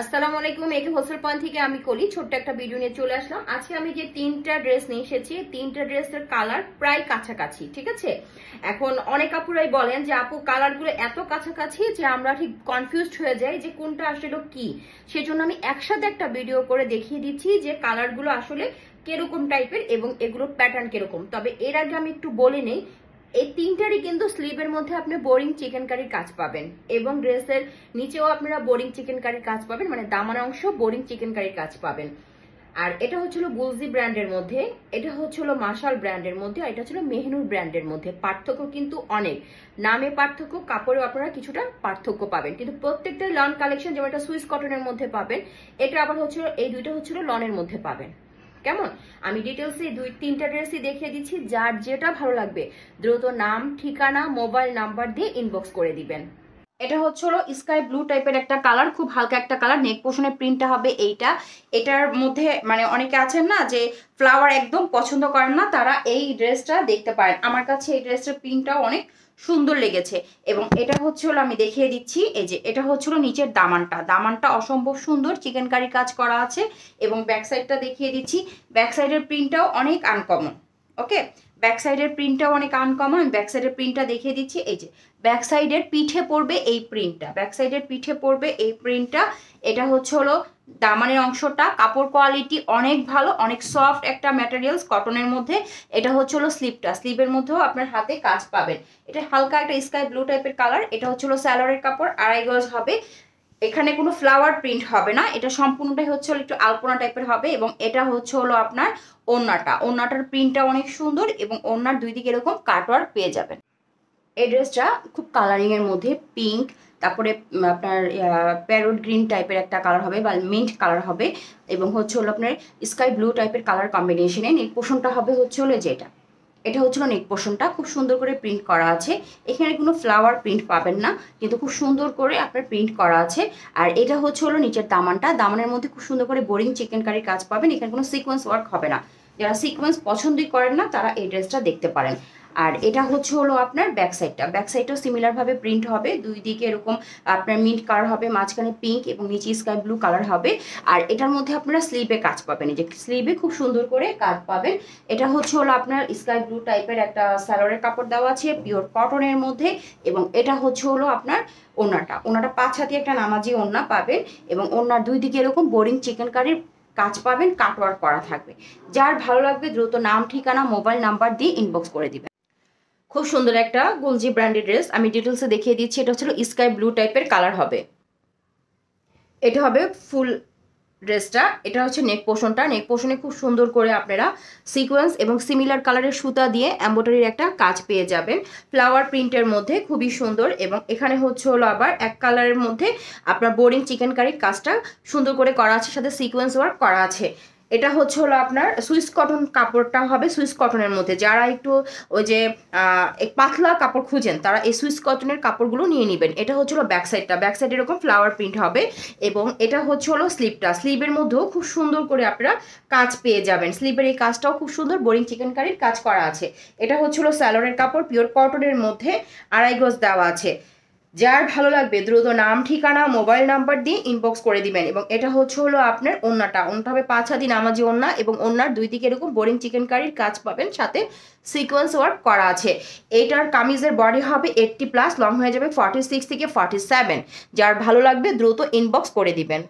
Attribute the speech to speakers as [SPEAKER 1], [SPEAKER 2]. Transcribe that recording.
[SPEAKER 1] আসসালামু আলাইকুম। একে হোলসেল পয়েন্ট থেকে আমি কলি ছোট্ট একটা ভিডিও নিয়ে চলে আসলাম। আজকে আমি যে তিনটা ড্রেস নিয়ে এসেছি, তিনটা ড্রেসের কালার প্রায় কাছাকাছি, ঠিক আছে। এখন অনেক আপুরাই বলেন যে আপু কালারগুলো এত কাছাকাছি যে আমরা ঠিক কনফিউজড হয়ে যাই যে কোনটা আসলে কি। সেজন্য আমি একসাথে একটা ভিডিও করে দেখিয়ে দিচ্ছি যে কালারগুলো আসলে কিরকম টাইপের এবং এগুলোর প্যাটার্ন কিরকম। তবে এর আগে আমি একটু বলে নেই, এই তিনটারই কিন্তু স্লিভের মধ্যে আপনি বোরিং চিকেন কারির কাজ পাবেন এবং ড্রেসের নিচেও আপনারা বোরিং চিকেন কারির কাজ পাবেন, মানে দামানের অংশ বোরিং চিকেন কারির কাজ পাবেন। আর এটা হচ্ছিল গুলজি ব্র্যান্ডের মধ্যে, এটা হচ্ছিল মার্শাল ব্র্যান্ডের মধ্যে, আর এটা হচ্ছিল মেহনুর ব্র্যান্ডের মধ্যে। পার্থক্য কিন্তু অনেক, নামে পার্থক্য, কাপড়েও আপনারা কিছুটা পার্থক্য পাবেন, কিন্তু প্রত্যেকটাই লন কালেকশন। যেমন এটা সুইস কটনের মধ্যে পাবেন, এটা আবার হচ্ছিল, এই দুইটা হচ্ছিল লনের মধ্যে পাবেন। কেমন, আমি ডিটেলসে তিনটা ড্রেসই দেখিয়ে দিচ্ছি। যার যেটা ভালো লাগবে দ্রুত নাম, ঠিকানা, মোবাইল নাম্বার দিয়ে ইনবক্স করে দিবেন। এটা হচ্ছে হলো স্কাই ব্লু টাইপের একটা কালার, খুব হালকা একটা কালার। নেক পোর্শনের প্রিন্টটা হবে এইটা। এটার মধ্যে মানে অনেকে আছেন না যে ফ্লাওয়ার একদম পছন্দ করেন না, তারা এই ড্রেসটা দেখতে পারেন। আমার কাছে এই ড্রেসটার প্রিন্টটাও অনেক সুন্দর লেগেছে। এবং এটা হচ্ছে হলো, আমি দেখিয়ে দিচ্ছি, এই যে এটা হচ্ছে হলো নিচের দামানটা। দামানটা অসম্ভব সুন্দর চিকেন কারি কাজ করা আছে। এবং ব্যাক সাইডটা দেখিয়ে দিচ্ছি, ব্যাক সাইডের প্রিন্টটাও অনেক আনকমন। ওকে, ব্যাক সাইডের প্রিন্টটাও অনেক আনকমন। আমি ব্যাক সাইডের প্রিন্টটা দেখিয়ে দিচ্ছি, এই যে ব্যাক সাইডের পিঠে পড়বে এই প্রিন্টটা, ব্যাক সাইডের পিঠে পড়বে এই প্রিন্টটা। এটা হচ্ছে হলো দামানের অংশটা, কাপড় কোয়ালিটি অনেক ভালো, অনেক সফট একটা ম্যাটেরিয়ালস কটনের মধ্যে। এটা হচ্ছে হলো স্লিভটা, স্লিভের মধ্যেও আপনার হাতে কাজ পাবেন। এটা হালকা একটা স্কাই ব্লু টাইপের কালার। এটা হচ্ছে হলো স্যালোয়ারের কাপড়, 2.5 গজ হবে। এখানে কোনো ফ্লাওয়ার প্রিন্ট হবে না, এটা সম্পূর্ণটাই হচ্ছে হলো একটু আলপনা টাইপের হবে। এবং এটা হচ্ছে হলো আপনার ওড়নাটা, ওড়নাটার প্রিন্টটা অনেক সুন্দর এবং ওড়নার দুই দিকে এরকম কাটওয়ার্ক পেয়ে যাবেন। এই ড্রেসটা খুব কালারিং এর মধ্যে, পিঙ্ক, তারপরে আপনার প্যারোট গ্রিন টাইপের একটা কালার হবে বা মিন্ট কালার হবে। এবং হচ্ছে হলো আপনার স্কাই ব্লু টাইপের কালার কম্বিনেশনে। নেক পোর্শনটা হবে হচ্ছে হলো যেটা, এটা হচ্ছিল নেক পোর্শনটা, খুব সুন্দর করে প্রিন্ট করা আছে। এখানে কোনো ফ্লাওয়ার প্রিন্ট পাবেন না, কিন্তু খুব সুন্দর করে আপনার প্রিন্ট করা আছে। আর এটা হচ্ছে হলো নিচের দামানটা, দামানের মধ্যে খুব সুন্দর করে বোরিং চিকেন কারির কাজ পাবেন। এখানে কোনো সিকোয়েন্স ওয়ার্ক হবে না, যারা সিকোয়েন্স পছন্দই করেন না তারা এই ড্রেসটা দেখতে পারেন। আর এটা হচ্ছে হলো আপনার ব্যাক সাইডটা, ব্যাক সাইডটাও সিমিলারভাবে প্রিন্ট হবে, দুই দিকে এরকম আপনার মিন্ট কালার হবে, মাঝখানে পিঙ্ক এবং নিচে স্কাই ব্লু কালার হবে। আর এটার মধ্যে আপনারা স্লিভে কাজ পাবেন, এই যে স্লিভে খুব সুন্দর করে কাজ পাবেন। এটা হচ্ছে হলো আপনার স্কাই ব্লু টাইপের একটা সালোয়ারের কাপড় দেওয়া আছে পিওর কটনের মধ্যে। এবং এটা হচ্ছে হলো আপনার ওড়নাটা, ওড়নাটা 5 হাতি একটা নামাজি ওড়না পাবেন। এবং ওড়নার দুই দিকে এরকম বোরিং চিকেন কারির কাজ পাবেন, কাটওয়ার্ক করা থাকবে। যার ভালো লাগবে দ্রুত নাম, ঠিকানা, মোবাইল নাম্বার দিয়ে ইনবক্স করে দিবেন। খুব সুন্দর একটা গুলজি ব্র্যান্ডের ড্রেস, আমি ডিটেলসে দেখিয়ে দিচ্ছি। এটা হচ্ছে স্কাই ব্লু টাইপের কালার হবে, এটা হবে ফুল ড্রেসটা। এটা হচ্ছে নেক পোর্শনটা, নেক পোর্শনে খুব সুন্দর করে আপনারা সিকোয়েন্স এবং সিমিলার কালারের সুতা দিয়ে এমব্রয়ডারির একটা কাজ পেয়ে যাবেন ফ্লাওয়ার প্রিন্টের মধ্যে, খুবই সুন্দর। এবং এখানে হচ্ছে হলো আবার এক কালারের মধ্যে আপনার বোরিং চিকেন কারির কাজটা সুন্দর করে করা আছে, সাথে সিকোয়েন্স ওয়ার্ক করা আছে। এটা হচ্ছে হলো আপনার সুইস কটন কাপড়টা হবে, সুইস কটনের মধ্যে। যারা একটু ওই যে পাতলা কাপড় খুঁজেন তারা এই সুইস কটনের কাপড়গুলো নিয়ে নেবেন। এটা হচ্ছে হলো ব্যাক সাইডটা, ব্যাক সাইডে এরকম ফ্লাওয়ার প্রিন্ট হবে। এবং এটা হচ্ছে হলো স্লিভটা, স্লিভের মধ্যেও খুব সুন্দর করে আপনারা কাজ পেয়ে যাবেন। স্লিভের এই কাজটাও খুব সুন্দর বোরিং চিকেন কারির কাজ করা আছে। এটা হচ্ছে হলো স্যালোয়ারের কাপড়, পিওর কটনের মধ্যে, 2.5 গজ দেওয়া আছে। যার ভালো লাগবে দ্রুত নাম, ঠিকানা, মোবাইল নাম্বার দিয়ে ইনবক্স করে দিবেন। এবং এটা হচ্ছে হলো আপনার ওড়নাটা, ওড়নাটা হবে 5 হাতি নামাজি ওড়না। এবং ওড়নার দুই দিকে এরকম বোরিং চিকেন কারির কাজ পাবেন, সাথে সিকোয়েন্স ওয়ার্ক করা আছে। এইটার কামিজের বডি হবে 80+, লং হয়ে যাবে 46 থেকে 47। যার ভালো লাগবে দ্রুত ইনবক্স করে দিবেন।